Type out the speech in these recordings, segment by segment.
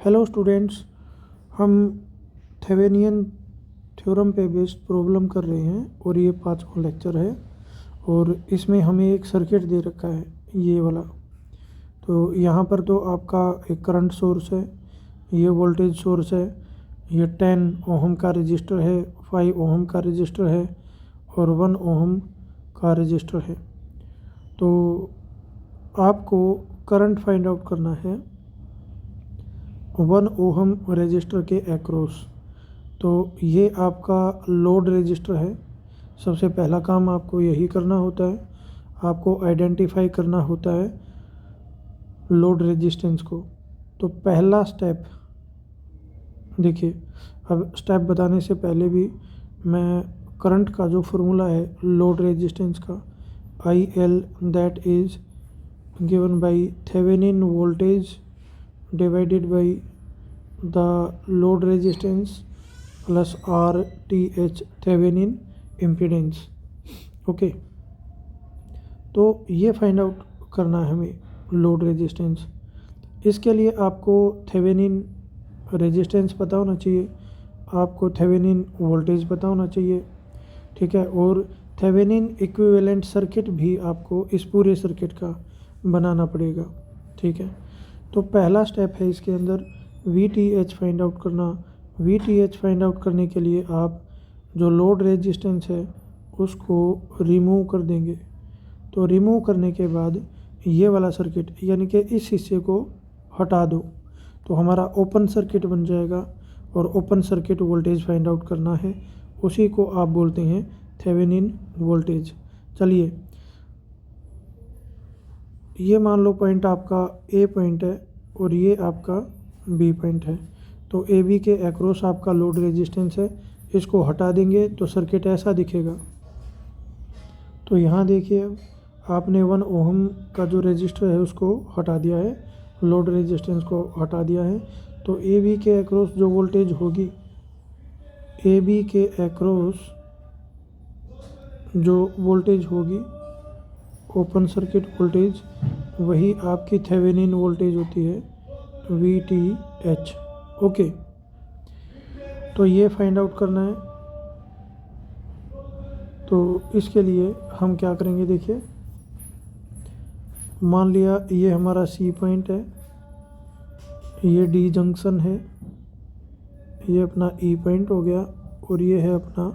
Hello students, हम थेवेनियन theorem पे based problem कर रहे हैं और ये 5वां लेक्चर है। और इसमें हमें एक सर्किट दे रखा है ये वाला। तो यहाँ पर तो आपका एक करंट सोर्स है, ये वोल्टेज सोर्स है, ये 10 ओहम का रजिस्टर है, 5 ओहम का रजिस्टर है और 1 ओहम का रजिस्टर है। तो आपको करंट फाइंड आउट करना है 1 ओहम रजिस्टर के एक्रॉस। तो ये आपका लोड रजिस्टर है। सबसे पहला काम आपको यही करना होता है, आपको आइडेंटिफाई करना होता है लोड रेजिस्टेंस को। तो पहला स्टेप देखिए, अब स्टेप बताने से पहले भी मैं करंट का जो फार्मूला है लोड रेजिस्टेंस का, IL that is given by Thevenin voltage divided by the load resistance plus RTH Thevenin impedance. Okay, तो ये फाइंड आउट करना है हमें लोड रेजिस्टेंस। इसके लिए आपको थेवेनिन रेजिस्टेंस पता होना चाहिए, आपको थेवेनिन वोल्टेज पता होना चाहिए, ठीक है। और थेवेनिन इक्विवेलेंट सर्किट भी आपको इस पूरे सर्किट का बनाना पड़ेगा, ठीक है। तो पहला स्टेप है इसके अंदर VTH फाइंड आउट करना। VTH फाइंड आउट करने के लिए आप जो लोड रेजिस्टेंस है उसको रिमूव कर देंगे। तो रिमूव करने के बाद ये वाला सर्किट यानी कि इस हिस्से को हटा दो तो हमारा ओपन सर्किट बन जाएगा। और open circuit voltage find out करना है, उसी को आप बोलते हैं थेवेनिन वोल्टेज। चलिए, ये मान लो पॉइंट आपका A पॉइंट है और ये आपका B पॉइंट है। तो AB के एक्रॉस आपका लोड रेजिस्टेंस है, इसको हटा देंगे तो सर्किट ऐसा दिखेगा। तो यहाँ देखिए, आपने 1 ओहम का जो रेजिस्टर है उसको हटा दिया है, लोड रेजिस्टेंस को हटा दिया है। तो AB के एक्रॉस जो वोल्टेज होगी, AB के एक्रॉस जो वोल्टेज होगी ओपन सर्किट वोल्टेज, वही आपकी थेवेनिन वोल्टेज होती है VTH। ओके, तो ये फाइंड आउट करना है। तो इसके लिए हम क्या करेंगे, देखिए, मान लिया ये हमारा C पॉइंट है, ये D जंक्शन है, ये अपना E पॉइंट हो गया और ये है अपना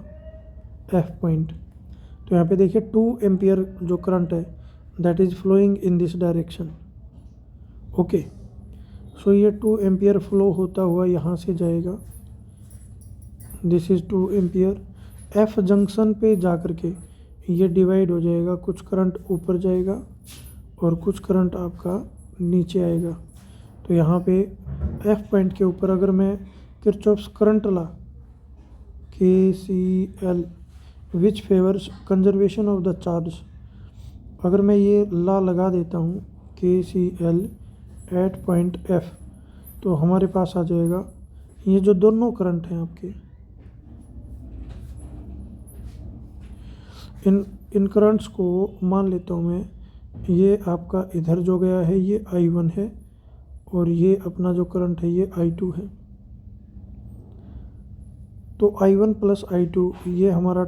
F पॉइंट। तो यहाँ पे देखिए 2 एम्पियर जो करंट है that is flowing in this direction. Okay, so ये 2 एम्पियर फ्लो होता हुआ यहाँ से जाएगा, this is 2 ampere. F junction पे जा कर के ये डिवाइड हो जाएगा, कुछ करंट ऊपर जाएगा और कुछ करंट आपका नीचे आएगा। तो यहाँ पे F पॉइंट के ऊपर अगर मैं Kirchhoff's current law KCL which favours conservation of the charge, अगर मैं ये ला लगा देता हूँ KCL एट पॉइंट F, तो हमारे पास आ जाएगा ये जो दोनों करंट हैं आपके, इन करंट्स को मान लेता हूँ मैं, ये आपका इधर जो गया है ये I1 है और ये अपना जो करंट है ये I2 है। तो I1 प्लस I2 ये हमारा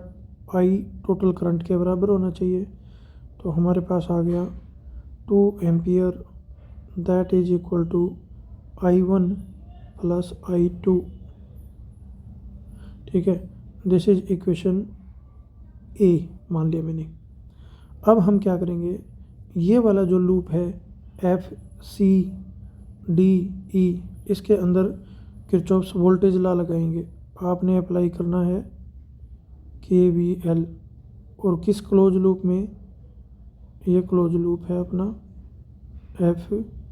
I टोटल करंट के बराबर होना चाहिए। तो हमारे पास आ गया 2 ampere that is equal to I1 plus I2, ठीक है। दिस इज इक्वेशन A मान लिया मैंने। अब हम क्या करेंगे, ये वाला जो लूप है FCDE, इसके अंदर किरचॉफ्स वोल्टेज लॉ लगाएंगे। आपने अप्लाई करना है KVL। और किस क्लोज लूप में, ये क्लोज लूप है अपना FCDE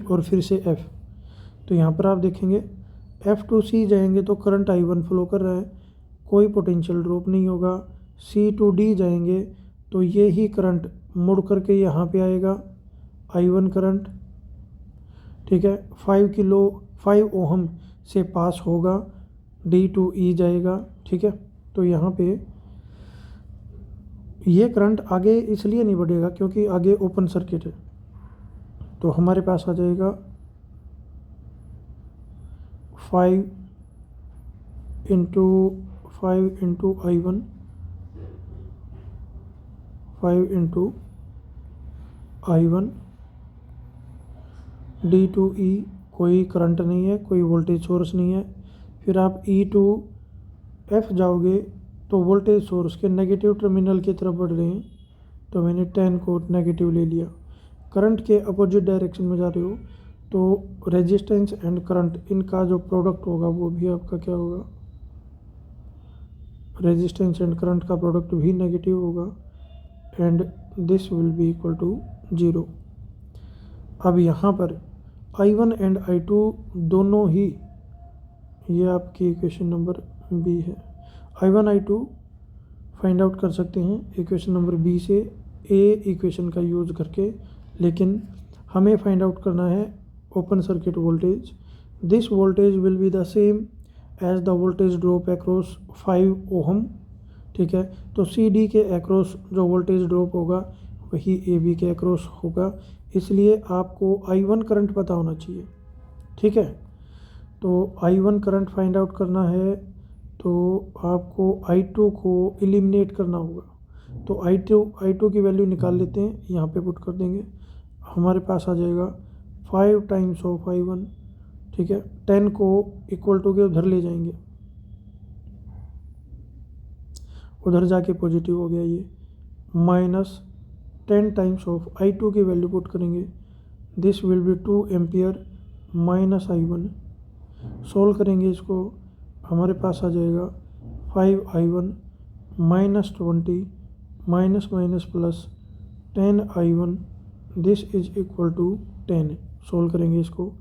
और फिर से F। तो यहाँ पर आप देखेंगे F to C जाएंगे तो करंट I1 फ्लो कर रहा है, कोई पोटेंशियल ड्रॉप नहीं होगा। C to D जाएंगे तो ये ही करंट मुड़ करके यहाँ पे आएगा I1 करंट, ठीक है। 5 ओहम से पास होगा, D to E जाएगा, ठीक है। तो यहाँ पे ये करंट आगे इसलिए नहीं बढ़ेगा क्योंकि आगे ओपन सर्किट है। तो हमारे पास आ जाएगा 5 into I1, 5 into I1 D2E, कोई करंट नहीं है, कोई वोल्टेज सोर्स नहीं है। फिर आप E टू F जाओगे तो वोल्टेज सोर्स के नेगेटिव टर्मिनल की तरफ बढ़ रहे हैं, तो मैंने 10 को नेगेटिव ले लिया। करंट के अपोजिट डायरेक्शन में जा रहे हो तो रेजिस्टेंस एंड करंट इनका जो प्रोडक्ट होगा वो भी आपका क्या होगा, रेजिस्टेंस एंड करंट का प्रोडक्ट भी नेगेटिव होगा and this will be equal to 0। अब यहाँ पर I1 एंड I2 दोनों ही, ये आपकी इक्वेशन नंबर बी है। I1 I2 फाइंड आउट कर सकते हैं इक्वेशन नंबर बी से ए इक्वेशन का यूज़ करके, लेकिन हमें फाइंड आउट करना है open circuit voltage. This voltage will be the same as the voltage drop across 5 ohm. ठीक है, तो सी डी के अक्रॉस जो वोल्टेज ड्रॉप होगा वही ए बी के अक्रॉस होगा, इसलिए आपको I1 करंट पता होना चाहिए। ठीक है, तो I1 करंट फाइंड आउट करना है तो आपको I2 को एलिमिनेट करना होगा। तो I2 की वैल्यू निकाल लेते हैं, यहाँ पे पुट कर देंगे, हमारे पास आ जाएगा 5 टाइम्स ऑफ I1। ठीक है, 10 को इक्वल टू के उधर ले जाएंगे, उधर जाके पॉजिटिव हो गया ये, माइनस 10 टाइम्स ऑफ I2 की वैल्यू पुट करेंगे, this will be 2 ampere minus I1। Solve करेंगे इसको, हमारे पास आ जाएगा 5I1 minus 20 minus minus plus 10I1, this is equal to 10। Solve करेंगे इसको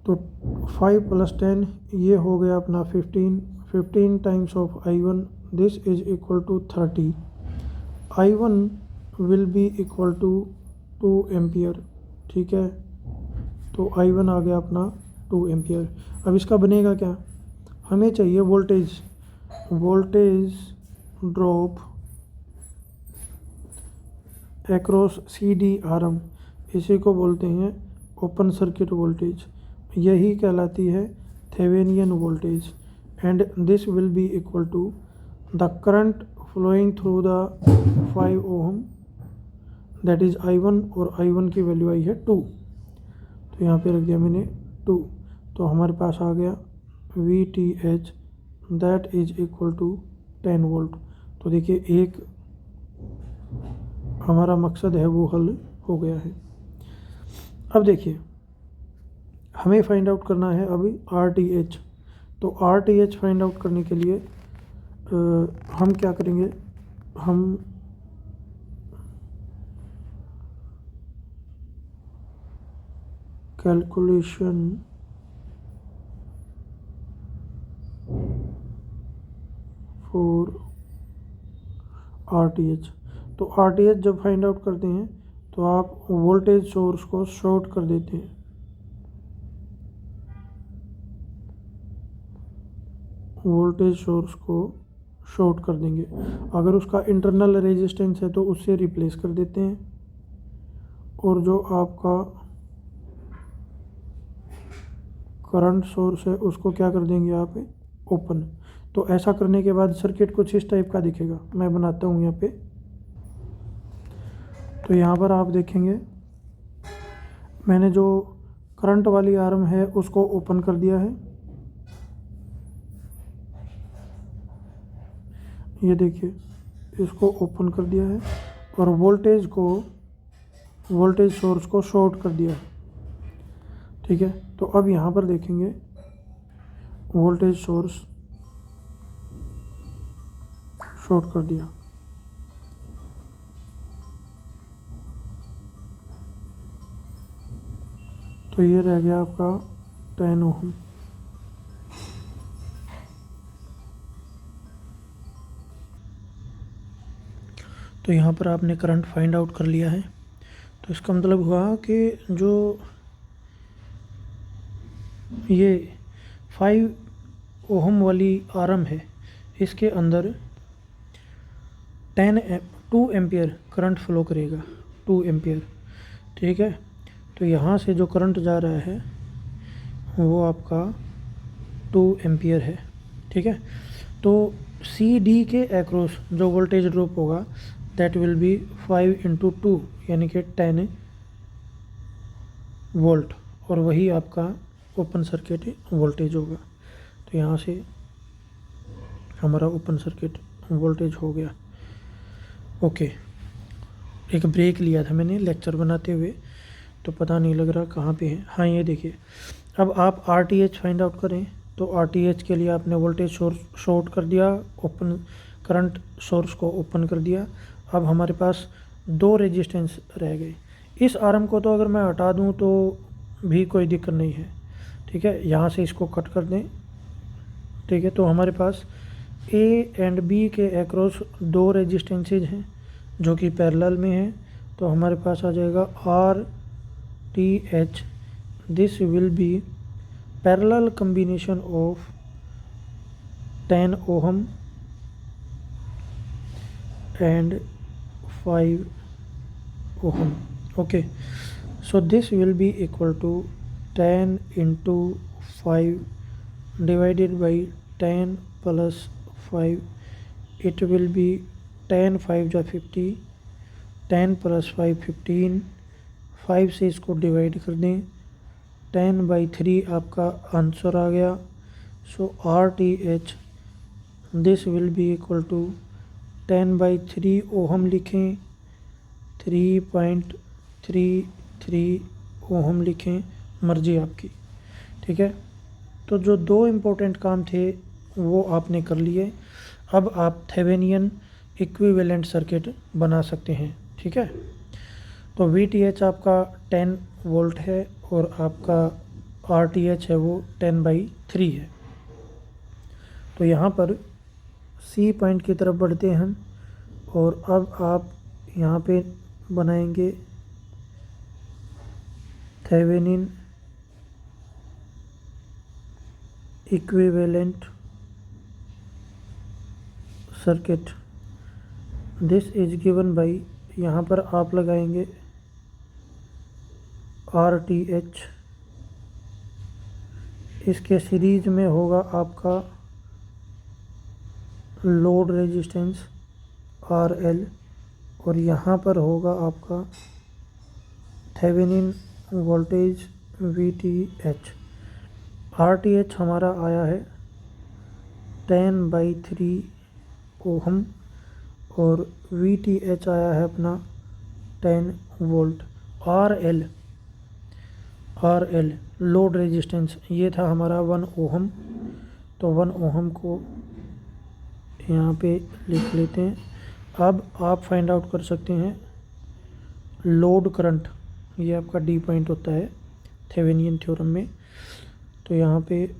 तो 5 प्लस 10 ये हो गया अपना 15 times of I1, this is equal to 30। I1 will be equal to 2 ampere. ठीक है, तो I1 आ गया अपना 2 एम्पियर। अब इसका बनेगा क्या, हमें चाहिए वोल्टेज ड्रॉप एक्रॉस CDRM, इसी को बोलते हैं ओपन सर्किट वोल्टेज, यही कहलाती है Thevenin voltage. And this will be equal to the current flowing through the 5 ohm, that is I1, और I1 की वैल्यू आई है 2, तो यहाँ पे रख दिया मैंने 2। तो हमारे पास आ गया VTH, that is equal to 10 volt. तो देखिए एक हमारा मकसद है वो हल हो गया है। अब देखिए हमें फाइंड आउट करना है अभी RTH। तो RTH फाइंड आउट करने के लिए हम क्या करेंगे, हम कैलकुलेशन फॉर RTH। तो RTH जब फाइंड आउट करते हैं तो आप वोल्टेज सोर्स को शॉर्ट कर देते हैं, वोल्टेज सोर्स को शॉर्ट कर देंगे। अगर उसका इंटरनल रेजिस्टेंस है तो उससे रिप्लेस कर देते हैं, और जो आपका करंट सोर्स है उसको क्या कर देंगे यहाँ पे, ओपन। तो ऐसा करने के बाद सर्किट कुछ इस टाइप का दिखेगा, मैं बनाता हूँ यहाँ पे। तो यहाँ पर आप देखेंगे मैंने जो करंट वाली आर्म है उसको ओपन कर दिया है, ये देखिए इसको ओपन कर दिया है, और वोल्टेज सोर्स को शॉर्ट कर दिया है। ठीक है, तो अब यहाँ पर देखेंगे वोल्टेज सोर्स शॉर्ट कर दिया, तो ये रह गया आपका 10 ओम। तो यहाँ पर आपने करंट फाइंड आउट कर लिया है। तो इसका मतलब हुआ कि जो ये 5 ओहम वाली आर्म है इसके अंदर 2 एम्पियर करंट फ्लो करेगा, 2 एम्पियर। ठीक है, तो यहाँ से जो करंट जा रहा है वो आपका 2 एम्पियर है। ठीक है, तो सी डी के एक्रॉस जो वोल्टेज ड्रॉप होगा दैट विल बी 5 × 2 यानी कि 10 वोल्ट, और वही आपका ओपन सर्किट वोल्टेज होगा। तो यहाँ से हमारा ओपन सर्किट वोल्टेज हो गया। ओके, एक ब्रेक लिया था मैंने लेक्चर बनाते हुए, तो पता नहीं लग रहा कहाँ पे है। हाँ, ये देखिए, अब आप RTH फाइंड आउट करें तो RTH के लिए आपने वोल्टेज सोर्स शॉर्ट कर दिया, ओपन करंट सोर्स को ओपन कर दिया। अब हमारे पास 2 रेजिस्टेंस रह गए। इस आर्म को तो अगर मैं हटा दूं तो भी कोई दिक्कत नहीं है। ठीक है, यहाँ से इसको कट कर दें। ठीक है, तो हमारे पास A एंड B के एक्रॉस 2 रेजिस्टेंसेज हैं जो कि पैरेलल में हैं। तो हमारे पास आ जाएगा RTH, this will B parallel combination of 10 ohm and 5 ohm. Okay, so this will be equal to 10 × 5 divided by 10 plus 5. It will be 10 5 जा 50, 10 plus 5 15, 5 से इसको डिवाइड कर दें, 10/3 आपका आंसर आ गया। So RTH this will be equal to 10/3 ohm लिखें, 3.33 ohm लिखें, मर्जी आपकी। ठीक है, तो जो 2 इम्पोर्टेंट काम थे वो आपने कर लिए। अब आप थेवेनियन इक्विवेलेंट सर्किट बना सकते हैं। ठीक है, तो VTH आपका 10 वोल्ट है और आपका RTH है वो 10/3 है। तो यहाँ पर C पॉइंट की तरफ बढ़ते हैं हम, और अब आप यहाँ पे बनाएंगे Thevenin equivalent circuit. This is given by, यहाँ पर आप लगाएंगे RTH, इसके सीरीज में होगा आपका लोड रेजिस्टेंस RL, और यहाँ पर होगा आपका थेवेनिन वोल्टेज VTH। RTH हमारा आया है 10/3 ओहम और VTH आया है अपना 10 वोल्ट। RL लोड रेजिस्टेंस ये था हमारा 1 ओहम, तो 1 ओहम को यहाँ पे लिख लेते हैं। अब आप फाइंड आउट कर सकते हैं लोड करंट, ये आपका D पॉइंट होता है थेवेनियन थ्योरम में। तो यहाँ पे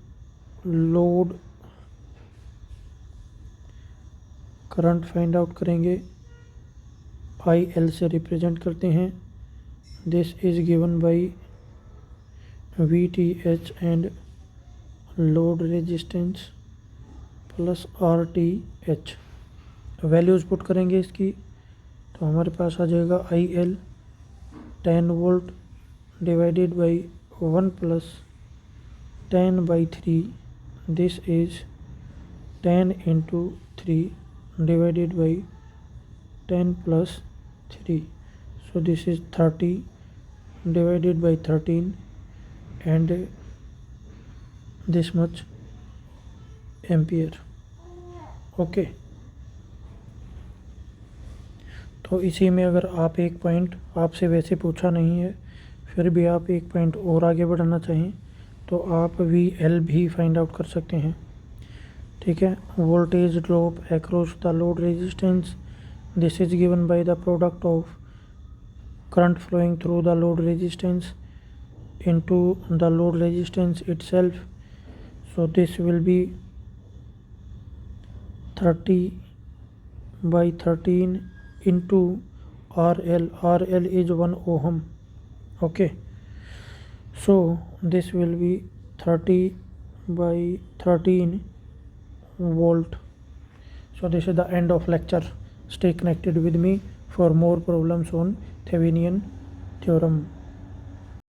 लोड करंट फाइंड आउट करेंगे, IL से रिप्रेजेंट करते हैं। This is given by VTH and load resistance plus RTH। Values put करेंगे इसकी, तो हमारे पास आ जाएगा IL 10 volt divided by 1 plus 10/3, this is 10 × 3 divided by 10 + 3, so this is 30 divided by 13 and this much ampere. Okay, तो इसी में अगर आप एक पॉइंट, आपसे वैसे पूछा नहीं है फिर भी आप एक पॉइंट और आगे बढ़ाना चाहें तो आप VL भी फाइंड आउट कर सकते हैं। ठीक है, voltage drop across the load resistance, this is given by the product of current flowing through the load resistance into the load resistance itself. So this will be 30/13 into RL. RL is 1 ohm. Okay, so this will be 30/13 volt. So this is the end of lecture. Stay connected with me for more problems on Thevenin theorem.